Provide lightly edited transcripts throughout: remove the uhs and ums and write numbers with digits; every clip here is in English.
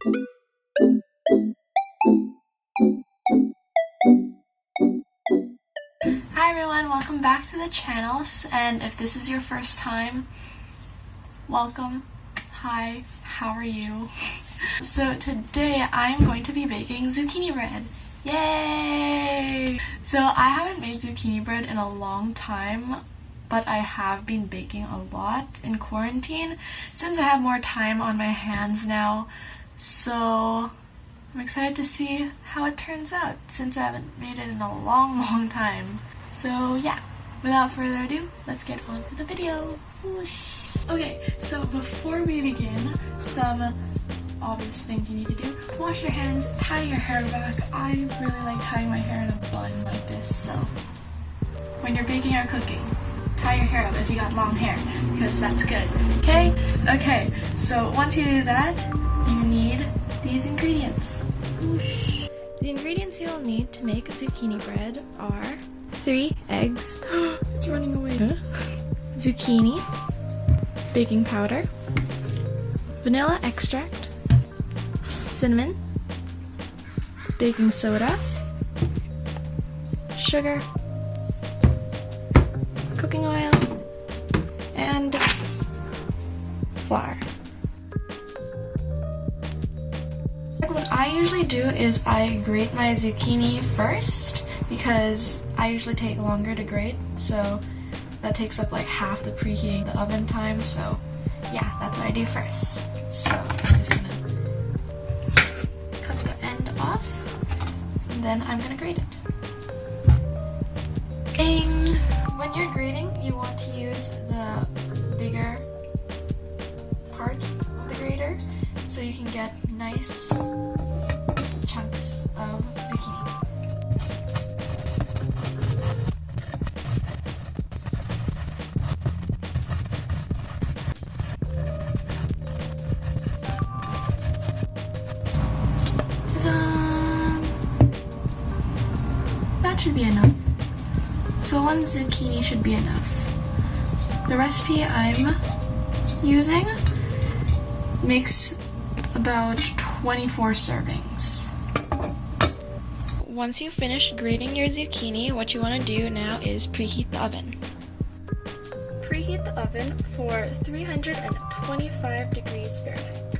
Hi everyone, welcome back to the channel, and if this is your first time, welcome. Hi, how are you? So today I'm going to be baking zucchini bread. Yay! So I haven't made zucchini bread in a long time, but I have been baking a lot in quarantine since I have more time on my hands now. So I'm excited to see how it turns out since I haven't made it in a long time. So yeah, without further ado, let's get on to the video. Whoosh. Okay, so before we begin, some obvious things you need to do. Wash your hands, tie your hair back. I really like tying my hair in a bun like this, so when you're baking or cooking, tie your hair up if you got long hair, because that's good. Okay, so once you do that, you need these ingredients. Whoosh. The ingredients you'll need to make zucchini bread are 3 eggs, it's running away, zucchini, baking powder, vanilla extract, cinnamon, baking soda, sugar, cooking oil, and flour. What I usually do is I grate my zucchini first because I usually take longer to grate, so that takes up like half the preheating the oven time, so yeah, that's what I do first. So I'm just gonna cut the end off, and then I'm gonna grate it. Ding! When you're grating, you want to use the bigger part of the grater so you can get nice chunks of zucchini. That should be enough. So 1 zucchini should be enough. The recipe I'm using makes about 24 servings. Once you finish grating your zucchini, what you want to do now is preheat the oven. Preheat the oven for 325 degrees Fahrenheit.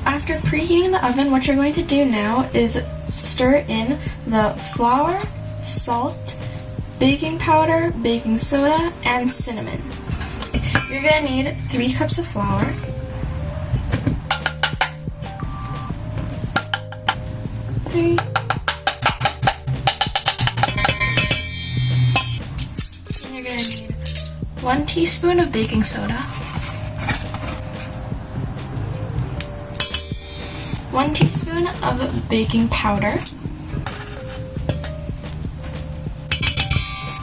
After preheating the oven, what you're going to do now is stir in the flour, salt, baking powder, baking soda, and cinnamon. You're going to need 3 cups of flour, 3, and you're going to need 1 teaspoon of baking soda, 1 teaspoon of baking powder,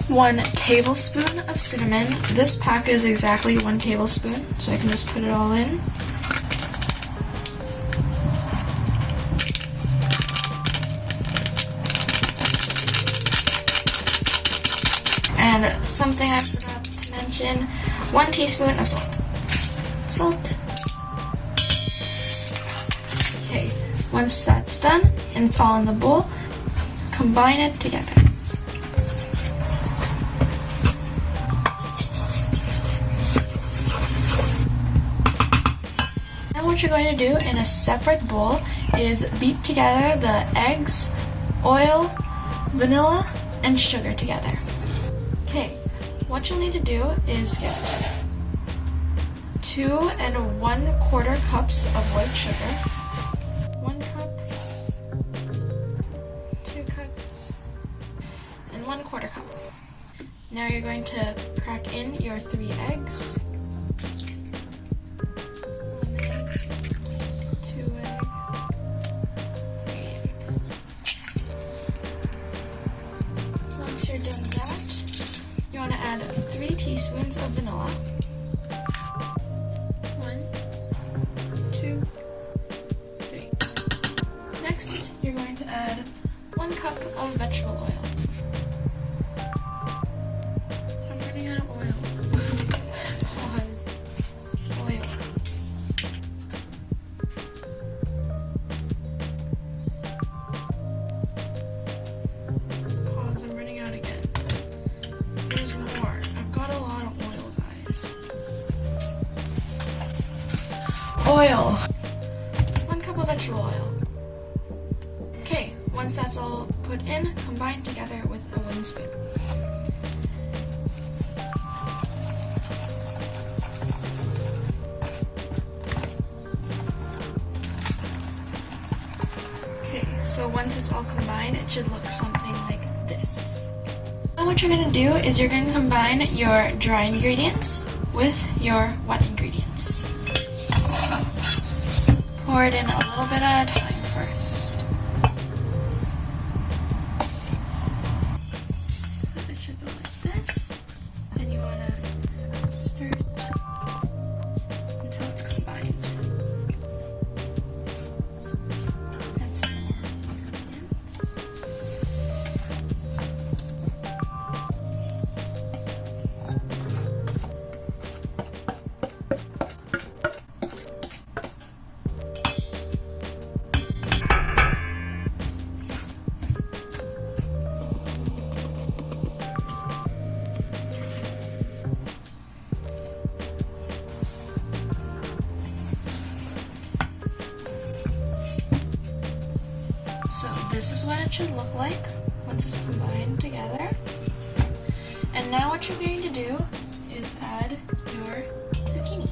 1 tablespoon of cinnamon. This pack is exactly 1 tablespoon, so I can just put it all in. And something I forgot to mention, 1 teaspoon of salt. Salt. Okay, once that's done and it's all in the bowl, combine it together. Now what you're going to do in a separate bowl is beat together the eggs, oil, vanilla, and sugar together. Okay, what you'll need to do is get 2 1/4 cups of white sugar, 1 cup, 2 cups, and 1/4 cup. Now you're going to crack in your 3 eggs, 1 egg, 2 egg, 3 egg. Once you're done with that, you want to add 3 teaspoons of vanilla. 1, 2, 3. Next, you're going to add 1 cup of vegetable oil. I'm running out of oil. Pause. Oil. oil. 1 cup of vegetable oil. Okay, once that's all put in, combine together with a wooden spoon. Okay, so once it's all combined, it should look something like this. Now what you're going to do is you're going to combine your dry ingredients with your wet ingredients. Pour it in a little bit at a time first. So it should go like this. And you want to stir it until it's combined. Add some more ingredients. So this is what it should look like once it's combined together. And now what you're going to do is add your zucchini.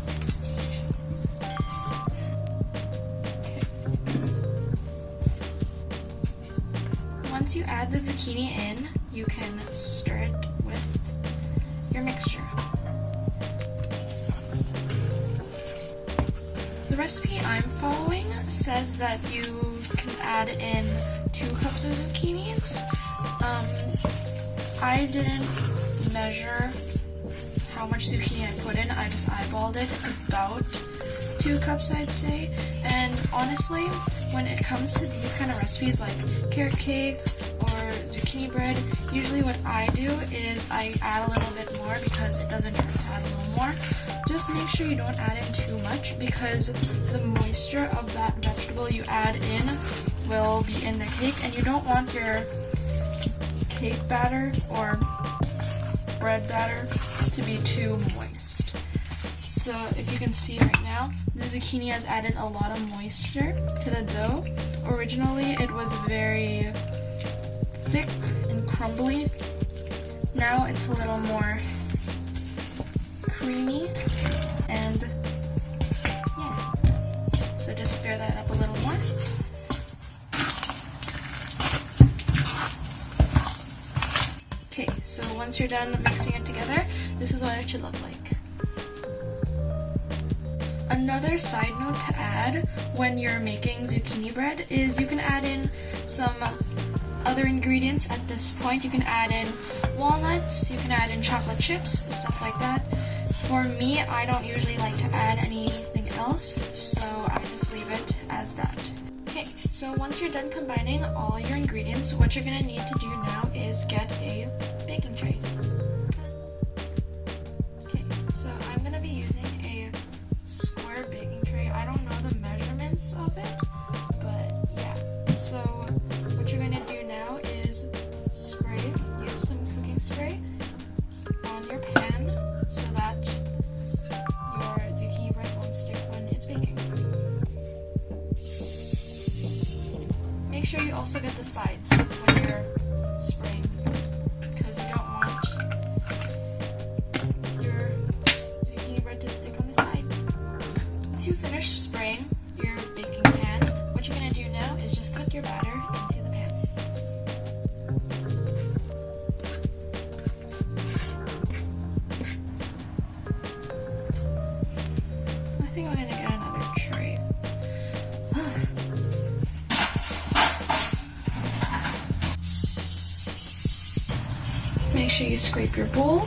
Okay. Once you add the zucchini in, you can stir it with your mixture. The recipe I'm following says that you can add in 2 cups of zucchinis. I didn't measure how much zucchini I put in, I just eyeballed it. It's about 2 cups, I'd say. And honestly, when it comes to these kind of recipes like carrot cake or zucchini bread, usually what I do is I add a little bit more because it doesn't hurt to add a little more. Just make sure you don't add in too much because the moisture of that vegetable you add in will be in the cake, and you don't want your cake batter or bread batter to be too moist. So if you can see right now, the zucchini has added a lot of moisture to the dough. Originally it was very thick and crumbly. Now it's a little more creamy, and yeah, so just stir that up a little more. Okay, so once you're done mixing it together, this is what it should look like. Another side note to add when you're making zucchini bread is you can add in some other ingredients at this point. You can add in walnuts, you can add in chocolate chips, stuff like that. For me, I don't usually like to add anything else, so I just leave it as that. Okay, so once you're done combining all your ingredients, what you're going to need to do now is get a baking tray. Okay, so I'm going to be using a square baking tray. I don't know the measurements of it, but yeah. So what you're going to do now is use some cooking spray on your pan so that your zucchini bread won't stick when it's baking. Make sure you also get the sides when you're spraying, because you don't want your zucchini bread to stick on the side. Once you finish spraying your baking pan, what you're going to do now is just put your batter into the pan. I think I'm going to get another tray. Make sure you scrape your bowl.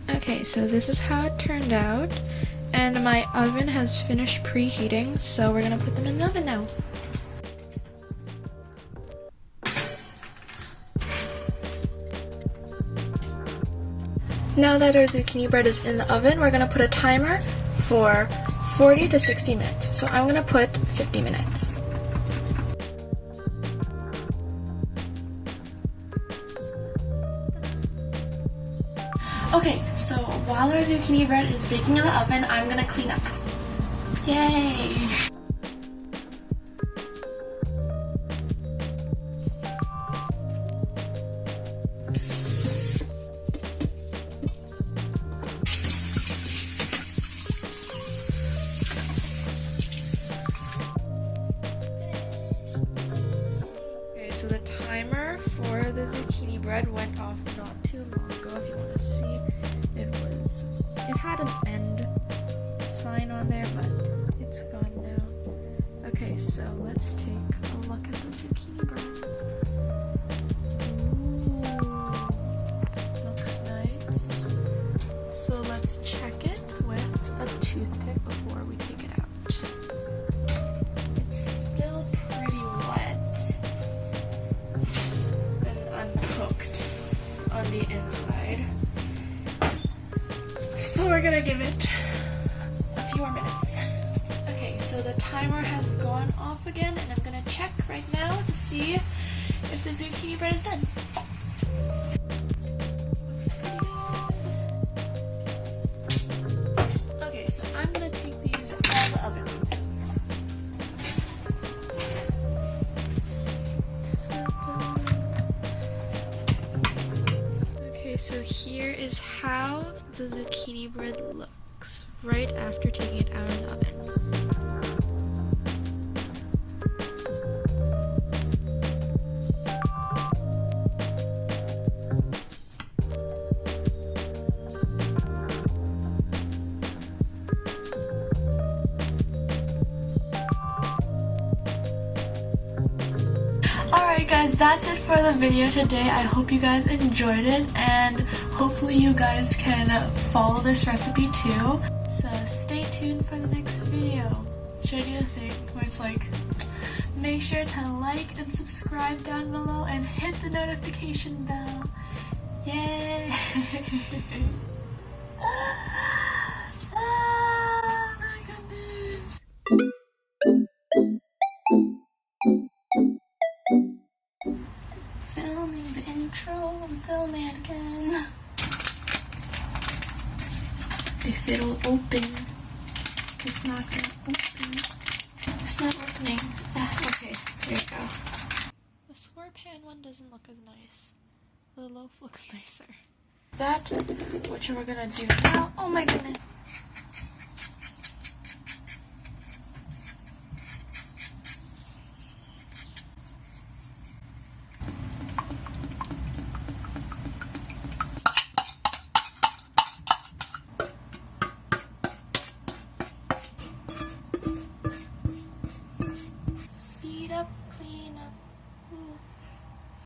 Okay, so this is how it turned out, and my oven has finished preheating, so we're gonna put them in the oven now. Now that our zucchini bread is in the oven, we're gonna put a timer for 40 to 60 minutes. So I'm gonna put 50 minutes. Okay, so while our zucchini bread is baking in the oven, I'm gonna clean up. Yay! Okay, so the timer for the zucchini bread went off not too long ago. If you want to see, it had an end sign on there, but it's gone now. Okay, so let's take a look at the zucchini bread. Ooh, looks nice. So let's check it with a toothpick before we take it out. It's still pretty wet and uncooked on the inside. So we're gonna give it a few more minutes. Okay, so the timer has gone off again, and I'm gonna check right now to see if the zucchini bread is done. Looks pretty good. Okay, so I'm gonna take these out of the oven. Okay, so here is how the zucchini bread looks right after taking it out of the oven. Alright guys, that's it for the video today. I hope you guys enjoyed it, and hopefully you guys can follow this recipe too. So stay tuned for the next video. Should I do the thing where it's like, make sure to like and subscribe down below and hit the notification bell. Yay! Oh my goodness! Filming the intro, I'm filming it again. If it'll open. It's not gonna open. It's not opening. Ah, okay, there you go. The square pan one doesn't look as nice. The loaf looks nicer. That, which we're gonna do now. Oh my goodness.